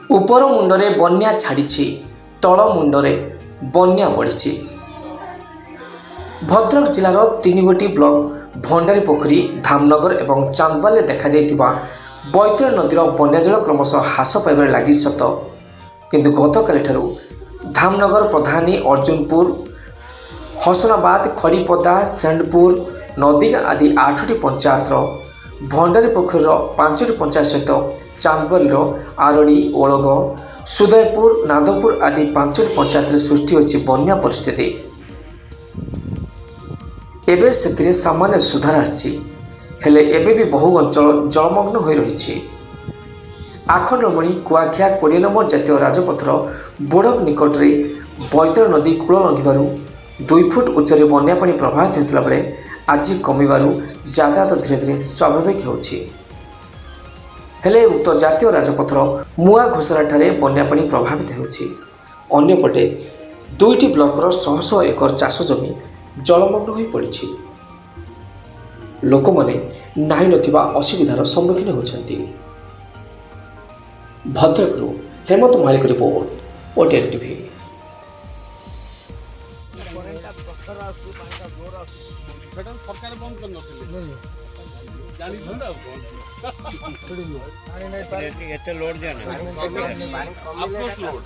ଉପର ମୁଣ୍ଡରେ ବନ୍ୟା ଛାଡ଼ିଛି, ତଳ ମୁଣ୍ଡରେ ବନ୍ୟା ବଢ଼ିଛି। ଭଦ୍ରକ ଜିଲ୍ଲାର 3ଗୋଟି ବ୍ଲକ ଭଣ୍ଡାରୀ ପୋଖରୀ, ଧାମନଗର ଏବଂ ଚାନ୍ଦବାଲିରେ ଦେଖାଯାଇଥିବା ବୈତରଣୀ ନଦୀର ବନ୍ୟାଜଳ କ୍ରମଶଃ ହ୍ରାସ ପାଇବାରେ ଲାଗିଛି ସତ, କିନ୍ତୁ ଗତକାଲିଠାରୁ ଧାମନଗର, ପ୍ରଧାନୀ, ଅର୍ଜୁନପୁର, ହସନାବାଦ, ଖଡ଼ିପଦା, ସେଣ୍ଡପୁର, ନଦୀଗାଁ ଆଦି 8ଟି ପଞ୍ଚାୟତର, ଭଣ୍ଡାରୀ ପୋଖରୀର 5ଟି ପଞ୍ଚାୟତ ସହିତ ଚାନ୍ଦବାଲିର ଆରଡ଼ି, ଓଳଗ, ସୁଦୟପୁର, ନାଦପୁର ଆଦି 5ଟି ପଞ୍ଚାୟତରେ ସୃଷ୍ଟି ହୋଇଛି ବନ୍ୟା ପରିସ୍ଥିତି। ଏବେ ସେଥିରେ ସାମାନ୍ୟ ସୁଧାର ଆସିଛି, ହେଲେ ଏବେ ବି ବହୁ ଅଞ୍ଚଳ ଜଳମଗ୍ନ ହୋଇ ରହିଛି। ଆଖଣ୍ଡଳମଣି, କୁଆଖିଆ 20 ନମ୍ବର ଜାତୀୟ ରାଜପଥର ବୋଡ଼କ ନିକଟରେ ବୈତରଣୀ ନଦୀ କୂଳ ଲଙ୍ଘିବାରୁ 2 ଫୁଟ ଉଚ୍ଚରେ ବନ୍ୟା ପାଣି ପ୍ରବାହିତ ହେଉଥିଲା ବେଳେ ଆଜି କମିବାରୁ ଯାତାୟାତ ଧୀରେ ଧୀରେ ସ୍ୱାଭାବିକ ହେଉଛି। ହେଲେ ଉକ୍ତ ଜାତୀୟ ରାଜପଥର ମୁଆ ଘୋଷରାଠାରେ ବନ୍ୟା ପାଣି ପ୍ରଭାବିତ ହେଉଛି। ଅନ୍ୟପଟେ 2ଟି ବ୍ଲକର ଶହ ଶହ ଏକର ଚାଷ ଜମି ଜଳମଗ୍ନ ହୋଇ ପଡ଼ିଛି। ଲୋକମାନେ ନାହିଁ ନଥିବା ଅସୁବିଧାର ସମ୍ମୁଖୀନ ହେଉଛନ୍ତି। ଭଦ୍ରକରୁ ହେମନ୍ତ ମହାଳିକ ରିପୋର୍ଟ, OTN TV। सरकार बंद कर लोड जाना आपको लोड